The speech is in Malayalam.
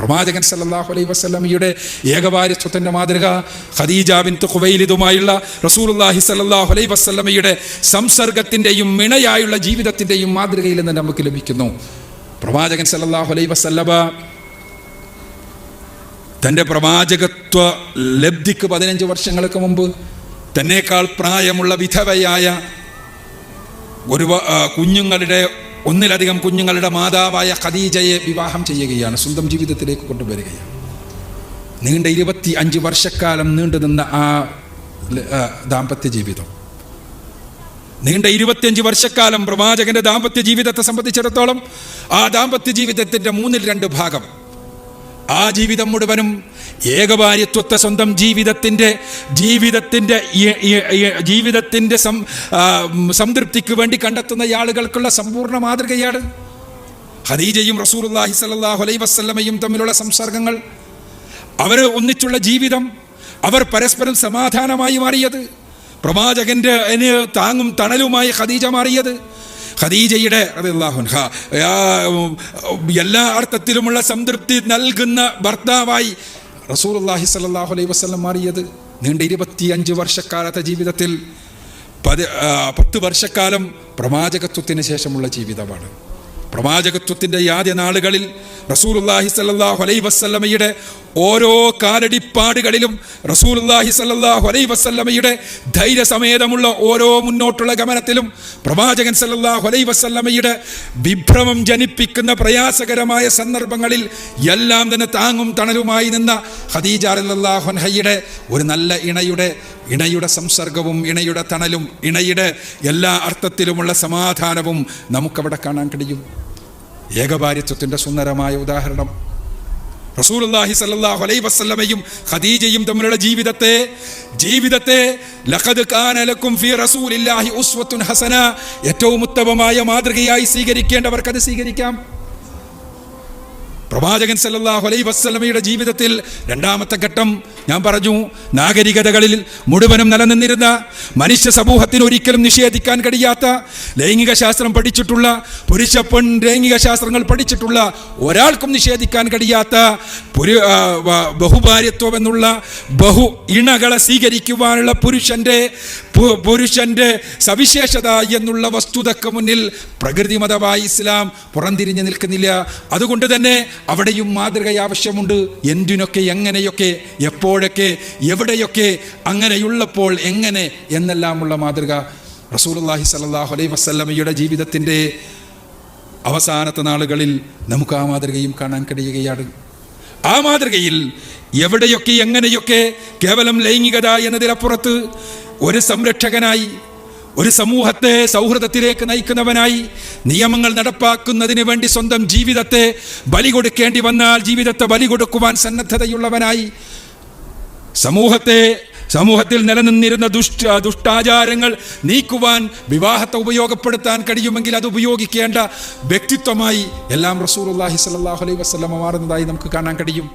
പ്രവാചകൻ സല്ലല്ലാഹു അലൈഹി വസല്ലമയുടെ ഏകഭാര്യത്വത്തിൻ്റെ മാതൃക ഖദീജ ബിൻത്ത് ഖുവൈലിദുമായുള്ള റസൂലുള്ളാഹി സല്ലല്ലാഹു അലൈഹി വസല്ലമയുടെ സംസർഗത്തിൻ്റെയും ഇണയായുള്ള ജീവിതത്തിൻ്റെയും മാതൃകയിൽ നിന്ന് നമുക്ക് ലഭിക്കുന്നു. പ്രവാചകൻ സല്ലല്ലാഹു അലൈഹി വസല്ലമ തൻ്റെ പ്രവാചകത്വ ലബ്ധിക്ക് 15 വർഷങ്ങൾക്ക് മുമ്പ് തന്നേക്കാൾ പ്രായമുള്ള വിധവയായ ഒരു ഒന്നിലധികം കുഞ്ഞുങ്ങളുടെ മാതാവായ ഖദീജയെ വിവാഹം ചെയ്യുകയാണ്, സ്വന്തം ജീവിതത്തിലേക്ക് കൊണ്ടുവരികയാണ്. നീണ്ട 25 വർഷക്കാലം നീണ്ടുനിന്ന ആ ദാമ്പത്യ ജീവിതം, നീണ്ട 25 വർഷക്കാലം പ്രവാചകന്റെ ദാമ്പത്യ ജീവിതത്തെ സംബന്ധിച്ചിടത്തോളം ആ ദാമ്പത്യ ജീവിതത്തിൻ്റെ 2/3 ഭാഗം, ആ ജീവിതം മുഴുവനും ഏകഭാര്യത്വത്തെ സ്വന്തം ജീവിതത്തിൻ്റെ സംതൃപ്തിക്ക് വേണ്ടി കണ്ടെത്തുന്ന ആളുകൾക്കുള്ള സമ്പൂർണ്ണ മാതൃകയാണ്. ഖദീജയും റസൂലുള്ളാഹി സ്വല്ലല്ലാഹു അലൈഹി വസല്ലമയും തമ്മിലുള്ള സംസർഗങ്ങൾ, അവർ ഒന്നിച്ചുള്ള ജീവിതം, അവർ പരസ്പരം സമാധാനമായി മാറിയത്, പ്രവാചകന്റെ താങ്ങും തണലുമായി ഖദീജ മാറിയത്, ഖദീജയുടെ റളിയല്ലാഹു അൻഹ എല്ലാ അർത്ഥത്തിലുമുള്ള സംതൃപ്തി നൽകുന്ന ഭർത്താവായി റസൂലുള്ളാഹി സ്വല്ലല്ലാഹു അലൈഹി വസല്ലം മാറിയത്. നീണ്ട 25 വർഷക്കാലത്തെ ജീവിതത്തിൽ 10 വർഷക്കാലം പ്രവാചകത്വത്തിന് ശേഷമുള്ള ജീവിതമാണ്. പ്രവാചകത്വത്തിൻ്റെ ആദ്യ നാളുകളിൽ റസൂലുള്ളാഹി സ്വല്ലല്ലാഹു അലൈഹി വസല്ലമയുടെ ഓരോ കാലടിപ്പാടുകളിലും റസൂലുള്ളാഹി സ്വല്ലല്ലാഹു അലൈഹി വസല്ലമയുടെ ധൈര്യസമേതമുള്ള ഓരോ മുന്നോട്ടുള്ള ഗമനത്തിലും പ്രവാചകൻ സ്വല്ലല്ലാഹു അലൈഹി വസല്ലമയുടെ വിഭ്രമം ജനിപ്പിക്കുന്ന പ്രയാസകരമായ സന്ദർഭങ്ങളിൽ എല്ലാം തന്നെ താങ്ങും തണലുമായി നിന്ന ഖദീജ റളിയല്ലാഹു അൻഹയുടെ ഒരു നല്ല ഇണയുടെ സംസർഗവും ഇണയുടെ തണലും ഇണയുടെ എല്ലാ അർത്ഥത്തിലുമുള്ള സമാധാനവും നമുക്കവിടെ കാണാൻ കഴിയും. ഏകഭാര്യത്വത്തിൻ്റെ സുന്ദരമായ ഉദാഹരണം റസൂലുള്ളാഹി സ്വല്ലല്ലാഹു അലൈഹി വസല്ലമയും ഖദീജയും തമ്മിലുള്ള ജീവിതത്തെ ലഖദ് കാന ലക്കും ഫീ റസൂലില്ലാഹി ഉസ്വത്തുൻ ഹസന, ഏറ്റവും ഉത്തമമായ മാതൃകയായി സ്വീകരിക്കേണ്ടവർക്കത് സ്വീകരിക്കാം. പ്രവാചകൻ സല്ലല്ലാഹു അലൈഹി വസല്ലമയുടെ ജീവിതത്തിൽ രണ്ടാമത്തെ ഘട്ടം ഞാൻ പറഞ്ഞു, നാഗരികതകളിൽ മുഴുവനും നിലനിന്നിരുന്ന, മനുഷ്യ സമൂഹത്തിന് ഒരിക്കലും നിഷേധിക്കാൻ കഴിയാത്ത, ലൈംഗിക ശാസ്ത്രം പഠിച്ചിട്ടുള്ള, പുരുഷ പെൺ ലൈംഗിക ശാസ്ത്രങ്ങൾ പഠിച്ചിട്ടുള്ള ഒരാൾക്കും നിഷേധിക്കാൻ കഴിയാത്ത ബഹുഭാര്യത്വം എന്നുള്ള ബഹു ഇണകളെ സ്വീകരിക്കുവാനുള്ള പുരുഷന്റെ സവിശേഷത എന്നുള്ള വസ്തുതക്ക് മുന്നിൽ പ്രകൃതിമതമായി ഇസ്ലാം പുറംതിരിഞ്ഞു നിൽക്കുന്നില്ല. അതുകൊണ്ട് തന്നെ അവിടെയും മാതൃക ആവശ്യമുണ്ട്. എന്തിനൊക്കെ, എങ്ങനെയൊക്കെ, എപ്പോഴൊക്കെ, എവിടെയൊക്കെ, അങ്ങനെയുള്ളപ്പോൾ എങ്ങനെ എന്നെല്ലാമുള്ള മാതൃക റസൂലുള്ളാഹി സ്വല്ലല്ലാഹു അലൈഹി വസല്ലമയുടെ ജീവിതത്തിൻ്റെ അവസാനത്തെ നാളുകളിൽ നമുക്ക് ആ മാതൃകയും കാണാൻ കഴിയുകയാണ്. ആ മാതൃകയിൽ എവിടെയൊക്കെ, എങ്ങനെയൊക്കെ, കേവലം ലൈംഗികത എന്നതിലപ്പുറത്ത് ഒരു സംരക്ഷകനായി, ഒരു സമൂഹത്തെ സൗഹൃദത്തിലേക്ക് നയിക്കുന്നവനായി, നിയമങ്ങൾ നടപ്പാക്കുന്നതിന് വേണ്ടി സ്വന്തം ജീവിതത്തെ ബലി കൊടുക്കേണ്ടി വന്നാൽ ജീവിതത്തെ ബലി കൊടുക്കുവാൻ സന്നദ്ധതയുള്ളവനായി, സമൂഹത്തിൽ നിലനിന്നിരുന്ന ദുഷ്ടാചാരങ്ങൾ നീക്കുവാൻ വിവാഹത്തെ ഉപയോഗപ്പെടുത്താൻ കഴിയുമെങ്കിൽ അത് ഉപയോഗിക്കേണ്ട വ്യക്തിത്വമായി എല്ലാം റസൂലുള്ളാഹി സ്വല്ലല്ലാഹു അലൈഹി വസല്ലം മാറുന്നതായി നമുക്ക് കാണാൻ കഴിയും.